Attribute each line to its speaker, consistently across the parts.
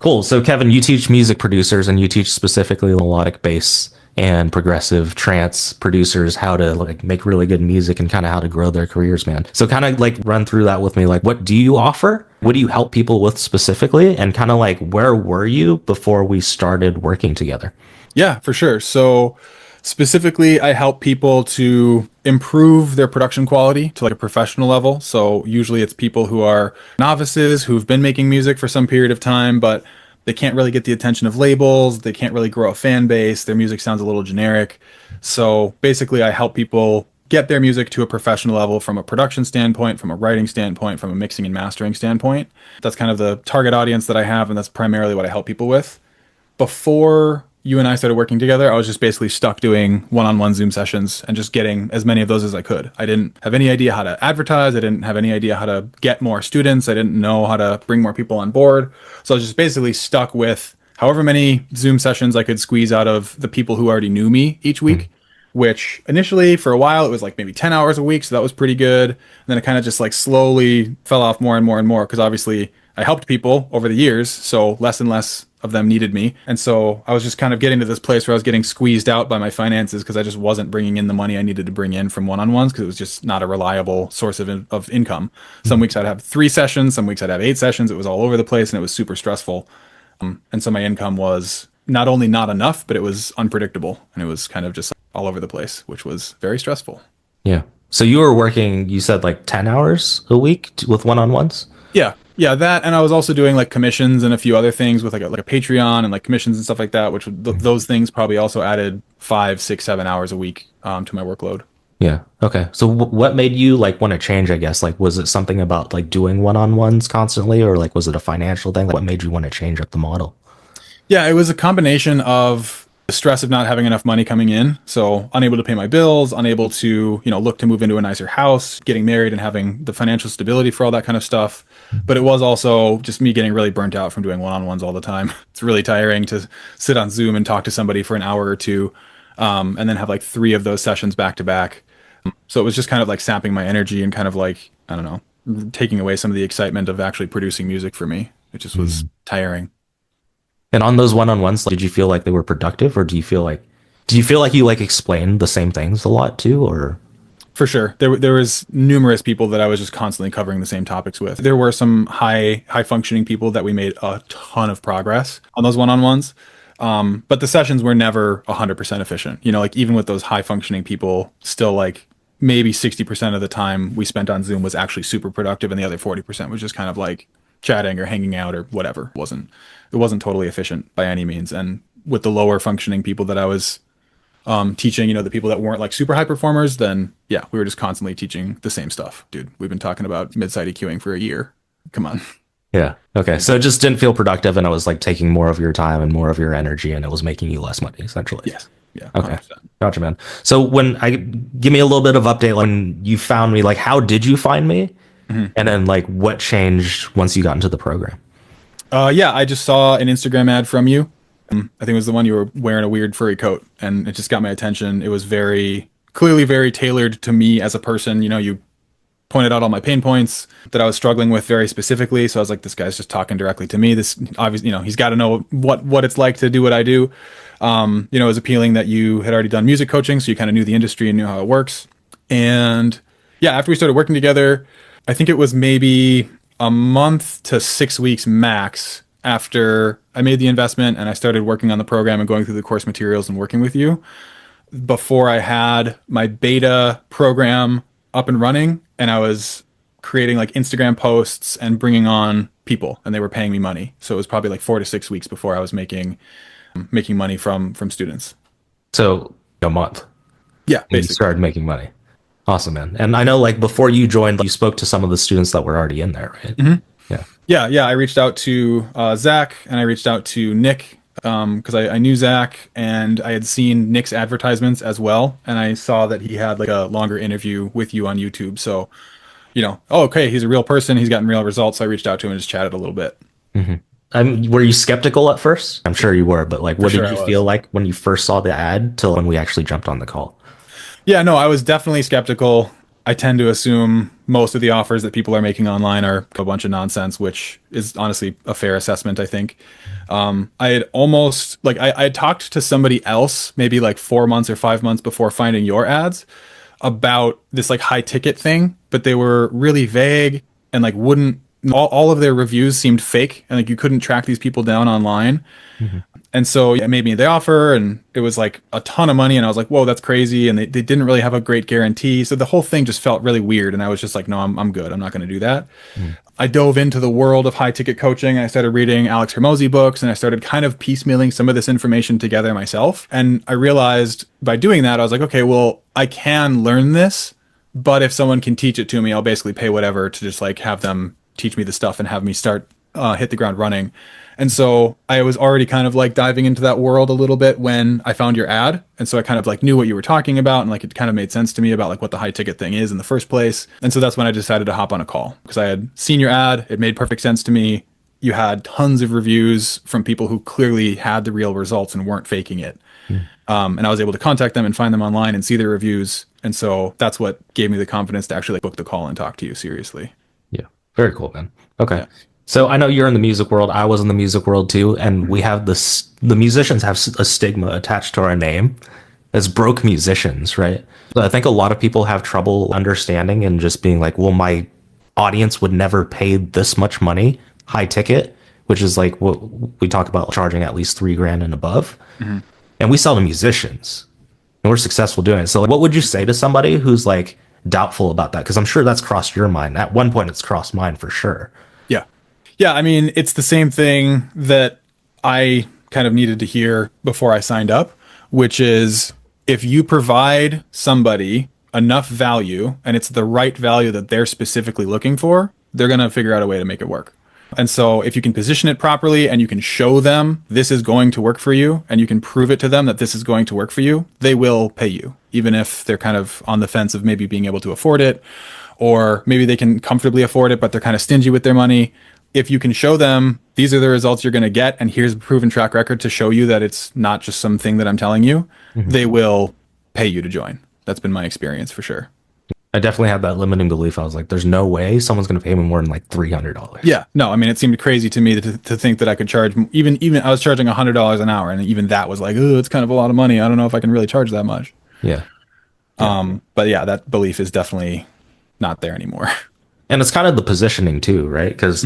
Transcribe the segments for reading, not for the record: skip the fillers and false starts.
Speaker 1: Cool. So Kevin, you teach music producers and you teach specifically melodic bass and progressive trance producers how to like make really good music and kind of how to grow their careers, man. So kind of like run through that with me. Like what do you offer? What do you help people with specifically? And kind of like where were you before we started working together?
Speaker 2: Yeah, for sure. So specifically, I help people to improve their production quality to like a professional level. So usually it's people who are novices who've been making music for some period of time, but they can't really get the attention of labels. They can't really grow a fan base. Their music sounds a little generic. So basically, I help people get their music to a professional level from a production standpoint, from a writing standpoint, from a mixing and mastering standpoint. That's kind of the target audience that I have, and that's primarily what I help people with. Before you and I started working together, I was just basically stuck doing one-on-one Zoom sessions and just getting as many of those as I could. I didn't have any idea how to advertise. I didn't have any idea how to get more students. I didn't know how to bring more people on board. So I was just basically stuck with however many Zoom sessions I could squeeze out of the people who already knew me each week, which initially for a while it was like maybe 10 hours a week. So that was pretty good. And then it kind of just like slowly fell off more and more and more because obviously I helped people over the years. So less and less of them needed me. And so I was just kind of getting to this place where I was getting squeezed out by my finances because I just wasn't bringing in the money I needed to bring in from one-on-ones because it was just not a reliable source of income. Some weeks I'd have 3 sessions, some weeks I'd have 8 sessions. It was all over the place and it was super stressful. And so my income was not only not enough, but it was unpredictable and it was kind of just all over the place, which was very stressful.
Speaker 1: Yeah. So you were working, you said like 10 hours a week with one-on-ones?
Speaker 2: Yeah, yeah, that, and I was also doing like commissions and a few other things with like a Patreon and like commissions and stuff like that, which those things probably also added 5, 6, 7 hours a week to my workload.
Speaker 1: Yeah. Okay. So what made you like want to change, I guess? Like, was it something about like doing one-on-ones constantly, or like was it a financial thing? Like, what made you want to change up the model?
Speaker 2: Yeah, it was a combination of the stress of not having enough money coming in, so unable to pay my bills, unable to, look to move into a nicer house, getting married and having the financial stability for all that kind of stuff. But it was also just me getting really burnt out from doing one-on-ones all the time. It's really tiring to sit on Zoom and talk to somebody for an hour or two, and then have like 3 of those sessions back to back. So it was just kind of like sapping my energy and kind of like, I don't know, taking away some of the excitement of actually producing music for me. It just was tiring.
Speaker 1: And on those one-on-ones, like, did you feel like they were productive, or do you feel like you like explained the same things a lot too, or?
Speaker 2: For sure. There was numerous people that I was just constantly covering the same topics with. There were some high functioning people that we made a ton of progress on those one-on-ones. But the sessions were never 100% efficient. Like even with those high functioning people, still like maybe 60% of the time we spent on Zoom was actually super productive and the other 40% was just kind of like chatting or hanging out or whatever. It wasn't totally efficient by any means. And with the lower functioning people that I was teaching, the people that weren't like super high performers, then yeah, we were just constantly teaching the same stuff. Dude, we've been talking about mid-side EQing for a year. Come on.
Speaker 1: Yeah. Okay. So it just didn't feel productive, and it was like taking more of your time and more of your energy, and it was making you less money, essentially.
Speaker 2: Yes. Yeah.
Speaker 1: Okay.
Speaker 2: 100%.
Speaker 1: Gotcha, man. So give me a little bit of update when you found me, like how did you find me? And then like what changed once you got into the program?
Speaker 2: Yeah, I just saw an Instagram ad from you. I think it was the one you were wearing a weird furry coat, and it just got my attention. It was very clearly very tailored to me as a person. You pointed out all my pain points that I was struggling with very specifically. So I was like, this guy's just talking directly to me. This obviously, he's got to know what it's like to do what I do. It was appealing that you had already done music coaching, so you kind of knew the industry and knew how it works. And yeah, after we started working together, I think it was maybe a month to 6 weeks max after I made the investment and I started working on the program and going through the course materials and working with you, before I had my beta program up and running and I was creating like Instagram posts and bringing on people and they were paying me money. So it was probably like 4 to 6 weeks before I was making money from students.
Speaker 1: So a month.
Speaker 2: Yeah,
Speaker 1: And you
Speaker 2: basically.
Speaker 1: started making money. Awesome, man. And I know like before you joined, you spoke to some of the students that were already in there, right? Yeah.
Speaker 2: Yeah. I reached out to Zach and I reached out to Nick because I knew Zach and I had seen Nick's advertisements as well. And I saw that he had like a longer interview with you on YouTube. So, oh, okay, he's a real person. He's gotten real results. So I reached out to him and just chatted a little bit.
Speaker 1: Were you skeptical at first? I'm sure you were, but like, what
Speaker 2: For sure
Speaker 1: did
Speaker 2: I
Speaker 1: you
Speaker 2: was.
Speaker 1: feel like when you first saw the ad till when we actually jumped on the call?
Speaker 2: Yeah, no, I was definitely skeptical. I tend to assume most of the offers that people are making online are a bunch of nonsense, which is honestly a fair assessment, I think. I had almost like I had talked to somebody else maybe like 4 months or 5 months before finding your ads about this like high ticket thing, but they were really vague and like wouldn't all of their reviews seemed fake and like you couldn't track these people down online.
Speaker 1: Mhm.
Speaker 2: And so it made me the offer and it was like a ton of money. And I was like, whoa, that's crazy. And they didn't really have a great guarantee. So the whole thing just felt really weird. And I was just like, no, I'm good. I'm not going to do that.
Speaker 1: Mhm.
Speaker 2: I dove into the world of high ticket coaching. And I started reading Alex Hermosi books and I started kind of piecemealing some of this information together myself. And I realized by doing that, I was like, okay, well, I can learn this, but if someone can teach it to me, I'll basically pay whatever to just like have them teach me the stuff and have me start hit the ground running. And so I was already kind of like diving into that world a little bit when I found your ad. And so I kind of like knew what you were talking about and like it kind of made sense to me about like what the high ticket thing is in the first place. And so that's when I decided to hop on a call because I had seen your ad. It made perfect sense to me. You had tons of reviews from people who clearly had the real results and weren't faking it. And I was able to contact them and find them online and see their reviews. And so that's what gave me the confidence to actually like book the call and talk to you seriously.
Speaker 1: Yeah. Very cool, man. Okay.
Speaker 2: Yeah.
Speaker 1: So I know you're in the music world. I was in the music world too. And we have this, the musicians have a stigma attached to our name as broke musicians, right? So I think a lot of people have trouble understanding and just being like, well, my audience would never pay this much money, high ticket, which is like what we talk about charging at least 3 grand and above. And we sell to musicians and we're successful doing it. So like, what would you say to somebody who's like doubtful about that? Because I'm sure that's crossed your mind. At one point, it's crossed mine for sure.
Speaker 2: Yeah. Yeah. I mean, it's the same thing that I kind of needed to hear before I signed up, which is if you provide somebody enough value and it's the right value that they're specifically looking for, they're going to figure out a way to make it work. And so if you can position it properly and you can show them this is going to work for you and you can prove it to them that this is going to work for you, they will pay you, even if they're kind of on the fence of maybe being able to afford it, or maybe they can comfortably afford it, but they're kind of stingy with their money. If you can show them these are the results you're going to get, and here's a proven track record to show you that it's not just something that I'm telling you, they will pay you to join. That's been my experience for sure.
Speaker 1: I definitely had that limiting belief. I was like, there's no way someone's going to pay me more than like $300.
Speaker 2: Yeah, no, I mean, it seemed crazy to me to think that I could charge even I was charging $100 an hour, and even that was like, oh, it's kind of a lot of money. I don't know if I can really charge that much.
Speaker 1: Yeah.
Speaker 2: But yeah, that belief is definitely not there anymore.
Speaker 1: And it's kind of the positioning too, right? Because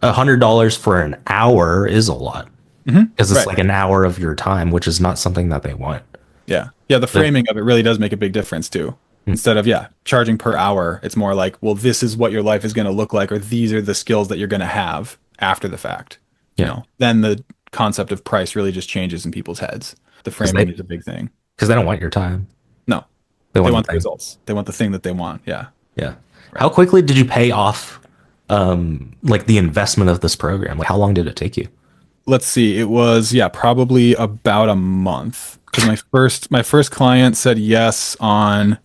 Speaker 1: $100 for an hour is a lot because it's
Speaker 2: Right.
Speaker 1: like an hour of your time, which is not something that they want.
Speaker 2: Yeah, yeah, the framing of it really does make a big difference too. Instead of charging per hour, it's more like, well, this is what your life is going to look like, or these are the skills that you're going to have after the fact. You
Speaker 1: Yeah.
Speaker 2: know, then the concept of price really just changes in people's heads. The framing is a big thing.
Speaker 1: Because they don't want your time.
Speaker 2: No,
Speaker 1: They
Speaker 2: they
Speaker 1: want
Speaker 2: want
Speaker 1: the
Speaker 2: the
Speaker 1: thing.
Speaker 2: results. They want the thing that they want. Yeah.
Speaker 1: Yeah. How quickly did you pay off like the investment of this program? Like how long did it take you?
Speaker 2: Let's see. It was probably about a month because my first client said yes on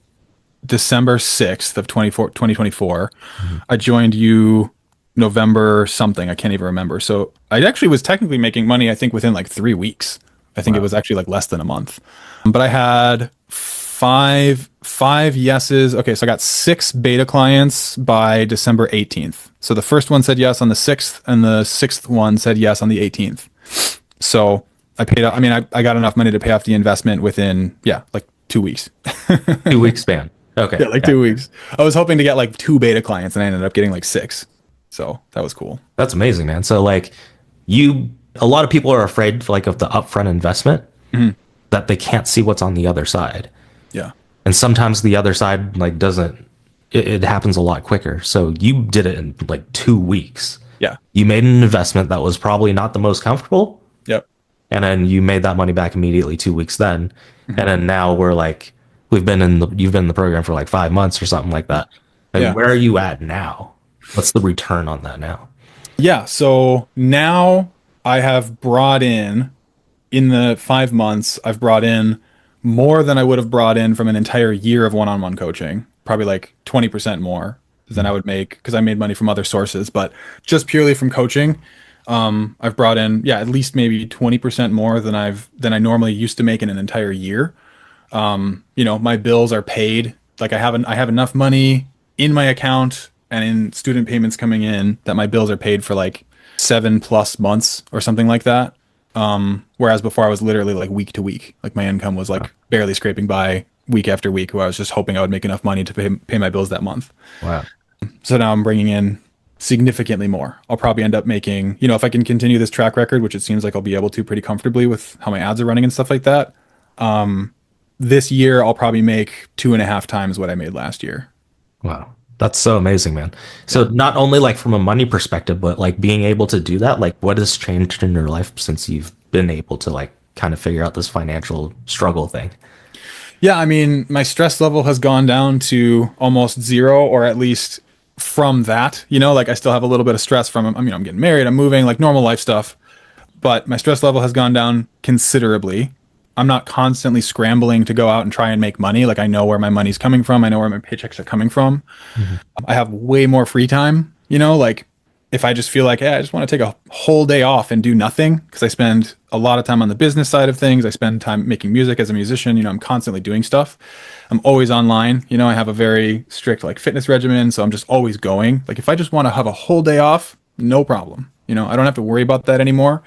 Speaker 2: December 6th of 2024. I joined you November something. I can't even remember. So I actually was technically making money, I think, within like 3 weeks. I think it was actually like less than a month. But I had five yeses. Okay, so I got 6 beta clients by December 18th. So the first one said yes on the 6th, and the 6th one said yes on the 18th. So I paid. I mean, I got enough money to pay off the investment within like 2 weeks.
Speaker 1: 2 week span. Okay.
Speaker 2: Yeah, like 2 weeks. I was hoping to get like 2 beta clients, and I ended up getting like 6. So that was cool.
Speaker 1: That's amazing, man. So like a lot of people are afraid like of the upfront investment that they can't see what's on the other side.
Speaker 2: Yeah.
Speaker 1: And sometimes the other side like doesn't it happens a lot quicker. So you did it in like 2 weeks.
Speaker 2: Yeah.
Speaker 1: You made an investment that was probably not the most comfortable,
Speaker 2: Yep.
Speaker 1: and then you made that money back immediately 2 weeks then. And then now we're like you've been in the program for like 5 months or something like that. Like,
Speaker 2: Yeah.
Speaker 1: where are you at now? What's the return on that now?
Speaker 2: Yeah. So now I have brought in the 5 months, I've brought in more than I would have brought in from an entire year of one-on-one coaching, probably like 20% more than I would make because I made money from other sources, but just purely from coaching, I've brought in, at least maybe 20% more than I normally used to make in an entire year. My bills are paid. Like I have enough money in my account and in student payments coming in that my bills are paid for like 7+ months or something like that. Whereas before I was literally like week to week, like my income was like barely scraping by week after week, where I was just hoping I would make enough money to pay my bills that month.
Speaker 1: Wow.
Speaker 2: So now I'm bringing in significantly more. I'll probably end up making, if I can continue this track record, which it seems like I'll be able to pretty comfortably with how my ads are running and stuff like that. This year, I'll probably make 2.5 times what I made last year.
Speaker 1: Wow. That's so amazing, man. So not only like from a money perspective, but like being able to do that, like what has changed in your life since you've been able to like kind of figure out this financial struggle thing?
Speaker 2: Yeah, I mean, my stress level has gone down to almost zero, or at least from that. Like I still have a little bit of stress from, I'm getting married, I'm moving, like normal life stuff, but my stress level has gone down considerably. I'm not constantly scrambling to go out and try and make money. Like I know where my money's coming from. I know where my paychecks are coming from.
Speaker 1: Mhm.
Speaker 2: I have way more free time, like if I just feel like, hey, I just want to take a whole day off and do nothing, because I spend a lot of time on the business side of things. I spend time making music as a musician. I'm constantly doing stuff. I'm always online. I have a very strict like fitness regimen, so I'm just always going. Like if I just want to have a whole day off, no problem. I don't have to worry about that anymore.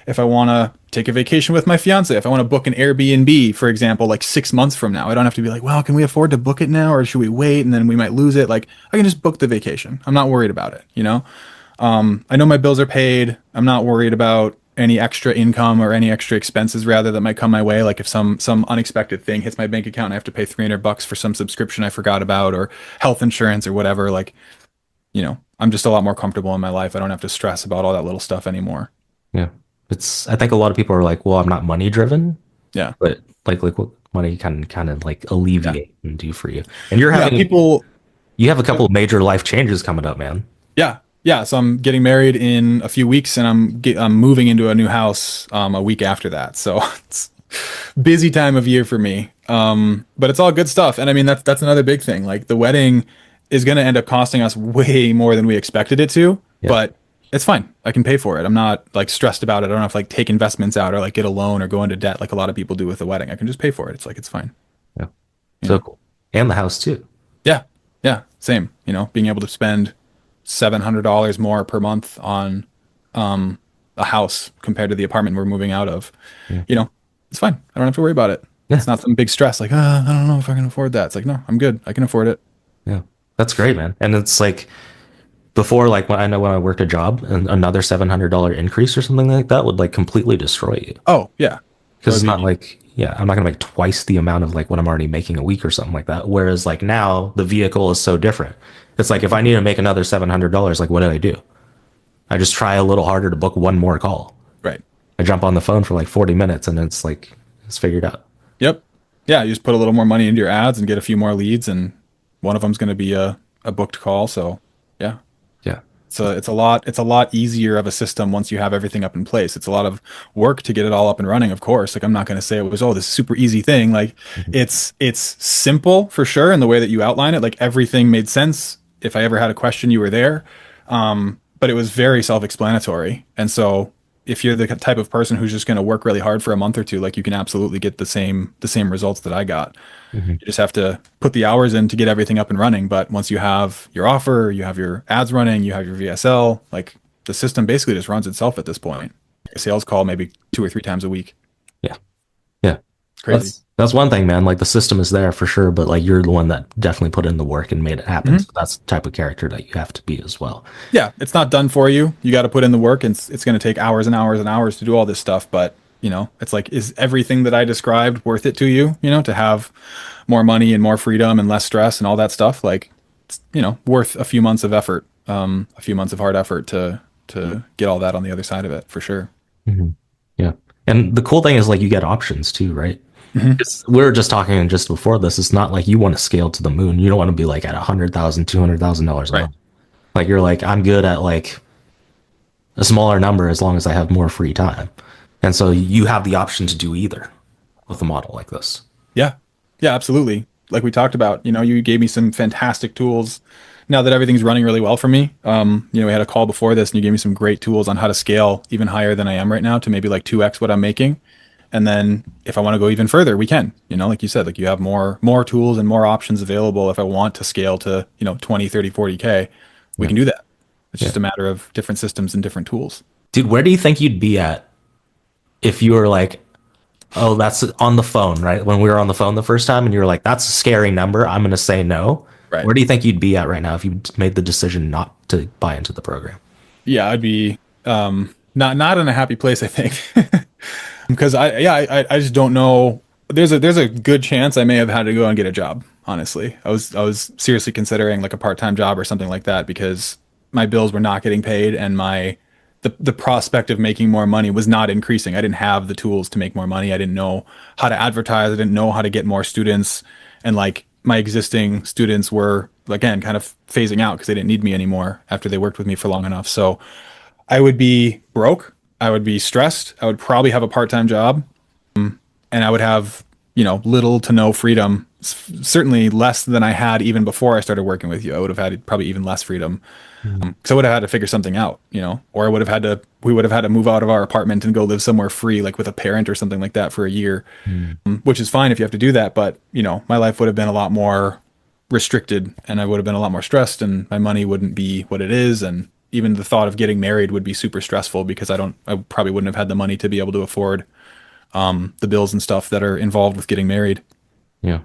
Speaker 2: If I want to take a vacation with my fiance, if I want to book an Airbnb, for example, like 6 months from now, I don't have to be like, well, can we afford to book it now, or should we wait and then we might lose it? Like I can just book the vacation. I'm not worried about it. I know my bills are paid. I'm not worried about any extra income or any extra expenses rather that might come my way. Like if some unexpected thing hits my bank account and I have to pay $300 for some subscription I forgot about, or health insurance or whatever, like, I'm just a lot more comfortable in my life. I don't have to stress about all that little stuff anymore.
Speaker 1: Yeah. I think a lot of people are like, well, I'm not money driven,
Speaker 2: Yeah.
Speaker 1: but like what money can kind of like
Speaker 2: Yeah.
Speaker 1: alleviate and do for you. And you're
Speaker 2: Yeah.
Speaker 1: having,
Speaker 2: People,
Speaker 1: you have a couple of major life changes coming up, man.
Speaker 2: yeah. Yeah. So I'm getting married in a few weeks, and I'm moving into a new house a week after that. So it's busy time of year for me. But it's all good stuff. And I mean, that's another big thing. Like the wedding is going to end up costing us way more than we expected it to,
Speaker 1: Yeah.
Speaker 2: but it's fine. I can pay for it. I'm not like stressed about it. I don't have to like take investments out or like get a loan or go into debt like a lot of people do with the wedding. I can just pay for it. It's like, it's fine.
Speaker 1: Yeah.
Speaker 2: You
Speaker 1: So
Speaker 2: know?
Speaker 1: cool. And the house too.
Speaker 2: Yeah. Yeah. Same, being able to spend $700 more per month on a house compared to the apartment we're moving out of.
Speaker 1: Yeah.
Speaker 2: It's fine. I don't have to worry about it.
Speaker 1: Yeah.
Speaker 2: It's not some big stress like, I don't know if I can afford that. It's like, no, I'm good. I can afford it.
Speaker 1: Yeah. That's great, man. And it's like before, like when I worked a job, and another $700 increase or something like that would like completely destroy you.
Speaker 2: Oh, yeah. That
Speaker 1: Because
Speaker 2: would
Speaker 1: it's not
Speaker 2: be,
Speaker 1: like, yeah, I'm not gonna make twice the amount of like what I'm already making a week or something like that. Whereas like now the vehicle is so different. It's like if I need to make another $700, like what do? I just try a little harder to book one more call.
Speaker 2: right.
Speaker 1: I jump on the phone for like 40 minutes and it's like it's figured out.
Speaker 2: Yep. Yeah. You just put a little more money into your ads and get a few more leads, and one of them's going to be a booked call. So yeah.
Speaker 1: Yeah.
Speaker 2: So it's a lot easier of a system once you have everything up in place. It's a lot of work to get it all up and running, of course. Like I'm not going to say it was, oh, this super easy thing. Like
Speaker 1: Mhm.
Speaker 2: it's simple for sure in the way that you outline it. Like everything made sense. If I ever had a question, you were there. But it was very self-explanatory. And so if you're the type of person who's just going to work really hard for a month or two, like you can absolutely get the same results that I got.
Speaker 1: Mhm.
Speaker 2: You just have to put the hours in to get everything up and running. But once you have your offer, you have your ads running, you have your VSL, like the system basically just runs itself at this point. A sales call maybe 2 or 3 times a week.
Speaker 1: Yeah. Yeah.
Speaker 2: It's crazy.
Speaker 1: That's one thing, man. Like the system is there for sure, but like you're the one that definitely put in the work and made it happen.
Speaker 2: Mhm.
Speaker 1: So that's the type of character that you have to be as well.
Speaker 2: Yeah, it's not done for you. You got to put in the work, and it's going to take hours and hours and hours to do all this stuff. But it's like, is everything that I described worth it to you? To have more money and more freedom and less stress and all that stuff. Like, it's, worth a few months of effort, a few months of hard effort to get all that on the other side of it for sure.
Speaker 1: Hmm. Yeah. And the cool thing is like you get options too, right?
Speaker 2: Mhm.
Speaker 1: We were just talking just before this. It's not like you want to scale to the moon. You don't want to be like at $100,000, $200,000 a
Speaker 2: Right.
Speaker 1: month. Like you're like, I'm good at like a smaller number as long as I have more free time. And so you have the option to do either with a model like this.
Speaker 2: Yeah. Yeah, absolutely. Like we talked about, you gave me some fantastic tools. Now that everything's running really well for me, we had a call before this, and you gave me some great tools on how to scale even higher than I am right now to maybe like 2x what I'm making. And then if I want to go even further, we can, like you said, like you have more tools and more options available. If I want to scale to, 20, 30, 40K, we
Speaker 1: Yeah.
Speaker 2: can do that. It's
Speaker 1: Yeah.
Speaker 2: just a matter of different systems and different tools.
Speaker 1: Dude, where do you think you'd be at if you were like, oh, that's on the phone, right? When we were on the phone the first time and you were like, that's a scary number. I'm going to say no.
Speaker 2: Right.
Speaker 1: Where do you think you'd be at right now if you made the decision not to buy into the program?
Speaker 2: Yeah, I'd be not in a happy place, I think. Because I just don't know. There's a good chance I may have had to go and get a job, honestly. I was seriously considering like a part-time job or something like that because my bills were not getting paid and the prospect of making more money was not increasing. I didn't have the tools to make more money. I didn't know how to advertise. I didn't know how to get more students. And like my existing students were again kind of phasing out because they didn't need me anymore after they worked with me for long enough. So I would be broke. I would be stressed. I would probably have a part-time job and I would have, little to no freedom, certainly less than I had even before I started working with you. I would have had probably even less freedom. So I would have had to figure something out, or we would have had to move out of our apartment and go live somewhere free, like with a parent or something like that for a year, which is fine if you have to do that. But, my life would have been a lot more restricted and I would have been a lot more stressed and my money wouldn't be what it is. And even the thought of getting married would be super stressful because I probably wouldn't have had the money to be able to afford the bills and stuff that are involved with getting married.
Speaker 1: Yeah.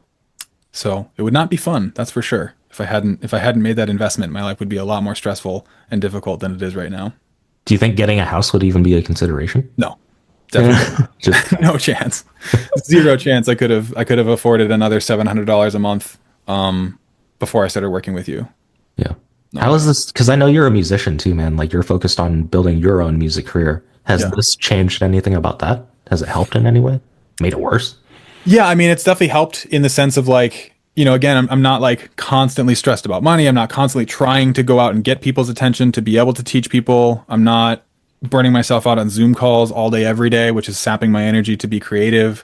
Speaker 2: So it would not be fun, that's for sure. If I hadn't made that investment, my life would be a lot more stressful and difficult than it is right now.
Speaker 1: Do you think getting a house would even be a consideration?
Speaker 2: No, definitely
Speaker 1: Just
Speaker 2: no chance. Zero chance I could have afforded another $700 a month before I started working with you.
Speaker 1: yeah. How is this? Because I know you're a musician too, man. Like you're focused on building your own music career. Has
Speaker 2: Yeah.
Speaker 1: this changed anything about that? Has it helped in any way? Made it worse?
Speaker 2: Yeah, I mean, it's definitely helped in the sense of like, again, I'm not like constantly stressed about money. I'm not constantly trying to go out and get people's attention to be able to teach people. I'm not burning myself out on Zoom calls all day, every day, which is sapping my energy to be creative.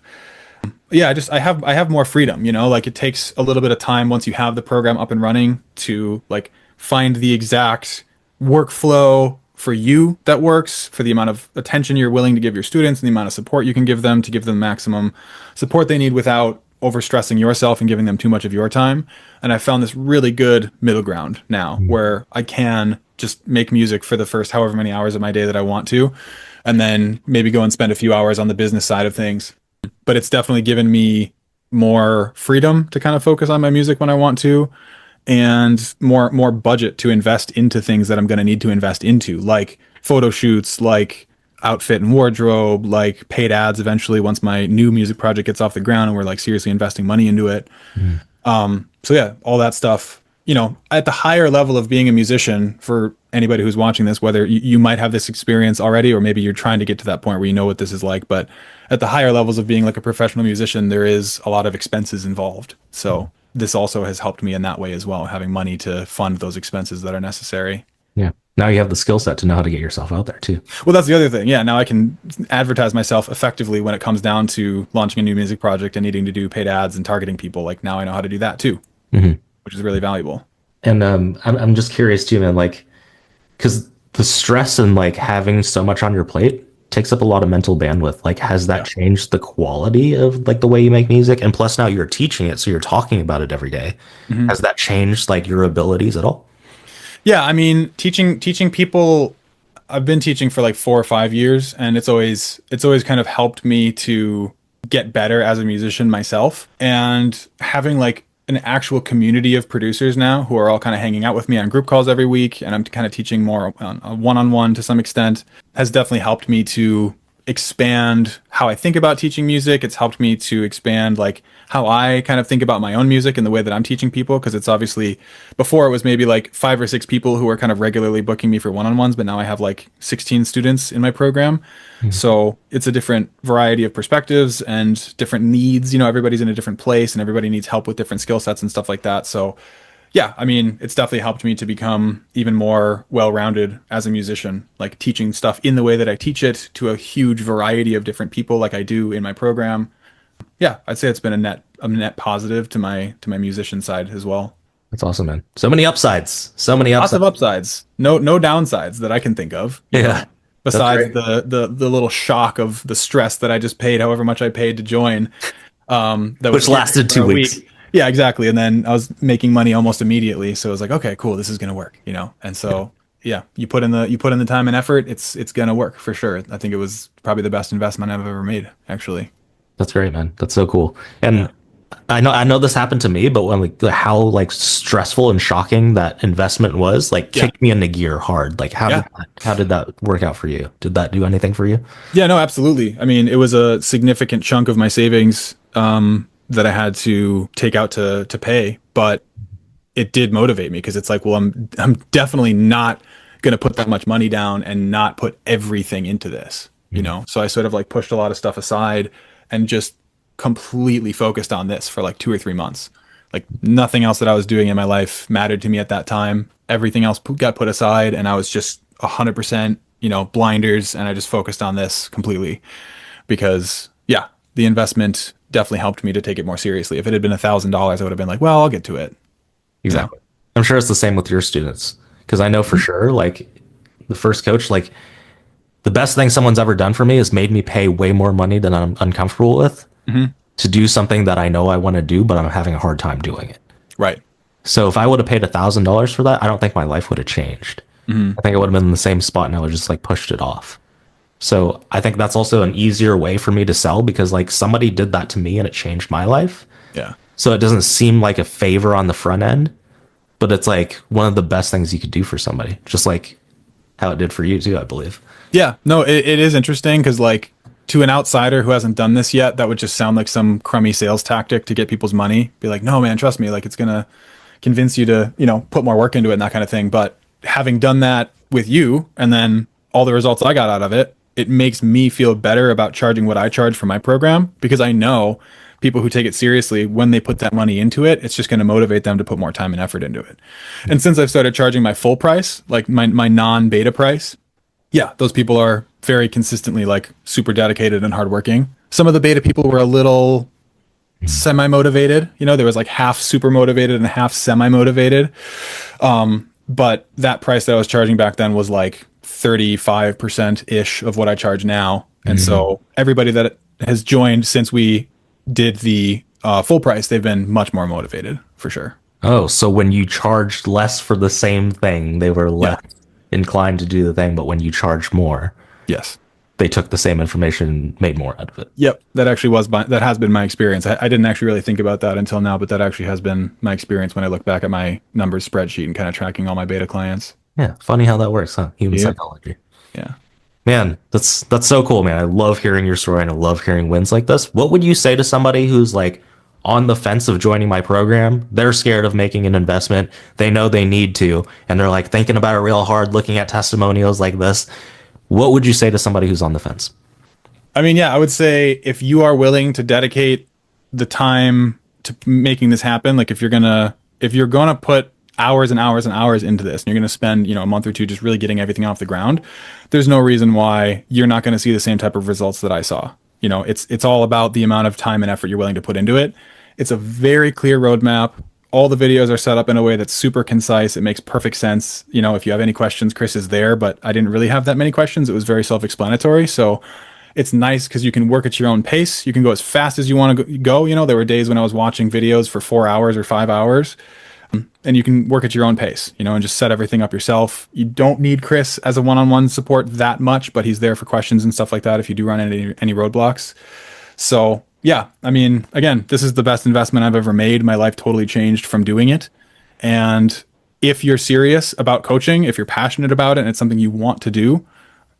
Speaker 2: Yeah, I have more freedom, like it takes a little bit of time once you have the program up and running to like find the exact workflow for you that works for the amount of attention you're willing to give your students and the amount of support you can give them to give them maximum support they need without overstressing yourself and giving them too much of your time. And I found this really good middle ground now where I can just make music for the first however many hours of my day that I want to, and then maybe go and spend a few hours on the business side of things. But it's definitely given me more freedom to kind of focus on my music when I want to, and more budget to invest into things that I'm going to need to invest into, like photo shoots, like outfit and wardrobe, like paid ads eventually once my new music project gets off the ground and we're like seriously investing money into it. So yeah, all that stuff, at the higher level of being a musician, for anybody who's watching this, whether you might have this experience already, or maybe you're trying to get to that point where you know what this is like, but at the higher levels of being like a professional musician, there is a lot of expenses involved. So this also has helped me in that way as well, having money to fund those expenses that are necessary.
Speaker 1: Yeah. Now you have the skill set to know how to get yourself out there too.
Speaker 2: Well, that's the other thing. Yeah, now I can advertise myself effectively when it comes down to launching a new music project and needing to do paid ads and targeting people. Like now I know how to do that too, which is really valuable.
Speaker 1: And I'm just curious too, man. Like, because the stress and like having so much on your plate takes up a lot of mental bandwidth. Like, has that
Speaker 2: Yeah.
Speaker 1: changed the quality of like the way you make music? And plus, now you're teaching it, so you're talking about it every day. Has that changed like your abilities at all?
Speaker 2: Yeah, I mean, teaching people, I've been teaching for like 4 or 5 years, and it's always kind of helped me to get better as a musician myself. And having like an actual community of producers now who are all kind of hanging out with me on group calls every week, and I'm kind of teaching more on a one-on-one to some extent, has definitely helped me to expand how I think about teaching music. It's helped me to expand like how I kind of think about my own music and the way that I'm teaching people, because it's obviously, before it was maybe like 5 or 6 people who are kind of regularly booking me for one-on-ones, but now I have like 16 students in my program. So it's a different variety of perspectives and different needs. Everybody's in a different place and everybody needs help with different skill sets and stuff like that. So yeah, I mean, it's definitely helped me to become even more well-rounded as a musician, like teaching stuff in the way that I teach it to a huge variety of different people like I do in my program. Yeah, I'd say it's been a net positive to my musician side as well.
Speaker 1: That's awesome, man. So many upsides. So many
Speaker 2: Lots of
Speaker 1: upsides.
Speaker 2: upsides, no downsides that I can think of.
Speaker 1: Yeah. That's
Speaker 2: besides
Speaker 1: great.
Speaker 2: the little shock of the stress that I just paid, however much I paid to join, that was
Speaker 1: Which
Speaker 2: scary
Speaker 1: lasted
Speaker 2: for
Speaker 1: two
Speaker 2: a
Speaker 1: weeks.
Speaker 2: week. Yeah, exactly. And then I was making money almost immediately, so I was like, okay, cool, this is gonna work, you know. And so yeah, you put in the time and effort, it's gonna work for sure. I think it was probably the best investment I've ever made, actually.
Speaker 1: That's great, man. That's so cool.
Speaker 2: Yeah.
Speaker 1: And I know this happened to me, but when like how like stressful and shocking that investment was, like
Speaker 2: Yeah.
Speaker 1: kicked me into gear hard. Like
Speaker 2: Yeah.
Speaker 1: how did that work out for you? Did that do anything for you?
Speaker 2: Yeah, no, absolutely. I mean, it was a significant chunk of my savings that I had to take out to pay, but it did motivate me because it's like, well, I'm definitely not going to put that much money down and not put everything into this, you
Speaker 1: Mm.
Speaker 2: know? So I sort of like pushed a lot of stuff aside and just completely focused on this for like 2 or 3 months. Like nothing else that I was doing in my life mattered to me at that time. Everything else got put aside and I was just 100%, you know, blinders and I just focused on this completely because yeah, the investment definitely helped me to take it more seriously. If it had been $1,000, I would have been like, well, I'll get to it, you know?
Speaker 1: Exactly. I'm sure it's the same with your students because I know for sure, like the first coach, like the best thing someone's ever done for me is made me pay way more money than I'm uncomfortable with
Speaker 2: Hmm.
Speaker 1: to do something that I know I want to do, but I'm having a hard time doing it.
Speaker 2: Right.
Speaker 1: So if I would have paid $1,000 for that, I don't think my life would have changed.
Speaker 2: Hmm.
Speaker 1: I think I would have been in the same spot and I would just like pushed it off. So I think that's also an easier way for me to sell because like somebody did that to me and it changed my life.
Speaker 2: Yeah.
Speaker 1: So it doesn't seem like a favor on the front end, but it's like one of the best things you could do for somebody, just like how it did for you too, I believe.
Speaker 2: Yeah. No, it is interesting because, like, to an outsider who hasn't done this yet, that would just sound like some crummy sales tactic to get people's money. Be like, no, man, trust me. Like, it's going to convince you to, you know, put more work into it and that kind of thing. But having done that with you and then all the results I got out of it, it makes me feel better about charging what I charge for my program because I know people who take it seriously, when they put that money into it, it's just going to motivate them to put more time and effort into it. And since I've started charging my full price, like my non-beta price, yeah, those people are very consistently like super dedicated and hardworking. Some of the beta people were a little semi motivated. You know, there was like half super motivated and half semi motivated. But that price that I was charging back then was like 35% ish of what I charge now. And
Speaker 1: Mhm.
Speaker 2: so everybody that has joined since we did the full price, they've been much more motivated for sure.
Speaker 1: Oh, so when you charged less for the same thing, they were
Speaker 2: Yeah.
Speaker 1: less inclined to do the thing, but when you charged more,
Speaker 2: Yes.
Speaker 1: they took the same information and made more out of it.
Speaker 2: Yep, that actually that has been my experience. I didn't actually really think about that until now, but that actually has been my experience when I look back at my numbers spreadsheet and kind of tracking all my beta clients.
Speaker 1: Yeah, funny how that works, huh? Human
Speaker 2: Yep.
Speaker 1: psychology.
Speaker 2: Yeah.
Speaker 1: Man, that's so cool, man. I love hearing your story and I love hearing wins like this. What would you say to somebody who's like on the fence of joining my program? They're scared of making an investment. They know they need to, and they're like thinking about it real hard, looking at testimonials like this. What would you say to somebody who's on the fence?
Speaker 2: I mean, yeah, I would say if you are willing to dedicate the time to making this happen, like if you're gonna put hours and hours and hours into this, and you're gonna spend, you know, a month or two just really getting everything off the ground, there's no reason why you're not gonna see the same type of results that I saw. You know, it's all about the amount of time and effort you're willing to put into it. It's a very clear roadmap. All the videos are set up in a way that's super concise. It makes perfect sense. You know, if you have any questions, Chris is there, but I didn't really have that many questions. It was very self-explanatory. So it's nice because you can work at your own pace. You can go as fast as you want to go. You know, there were days when I was watching videos for 4 hours or 5 hours, and you can work at your own pace, you know, and just set everything up yourself. You don't need Chris as a one-on-one support that much, but he's there for questions and stuff like that if you do run into any roadblocks. So yeah, I mean, again, this is the best investment I've ever made. My life totally changed from doing it. And if you're serious about coaching, if you're passionate about it and it's something you want to do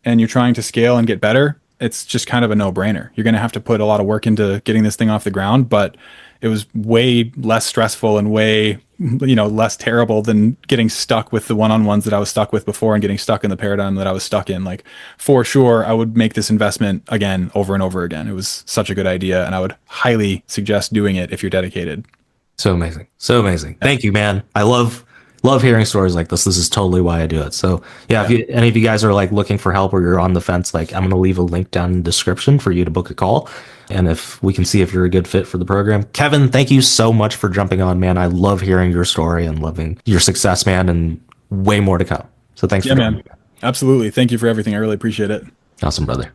Speaker 2: and you're trying to scale and get better, it's just kind of a no-brainer. You're going to have to put a lot of work into getting this thing off the ground, but it was way less stressful and way, you know, less terrible than getting stuck with the one-on-ones that I was stuck with before and getting stuck in the paradigm that I was stuck in. Like, for sure, I would make this investment again over and over again. It was such a good idea, and I would highly suggest doing it if you're dedicated.
Speaker 1: So amazing. So amazing. Thank you, man. I love hearing stories like this. This is totally why I do it. So yeah, if
Speaker 2: Yeah.
Speaker 1: any of you guys are like looking for help or you're on the fence, like I'm gonna leave a link down in the description for you to book a call. And if we can see if you're a good fit for the program. Kevin, thank you so much for jumping on, man. I love hearing your story and loving your success, man, and way more to come. So thanks
Speaker 2: Yeah,
Speaker 1: for joining
Speaker 2: man.
Speaker 1: me.
Speaker 2: Absolutely. Thank you for everything. I really appreciate it.
Speaker 1: Awesome, brother.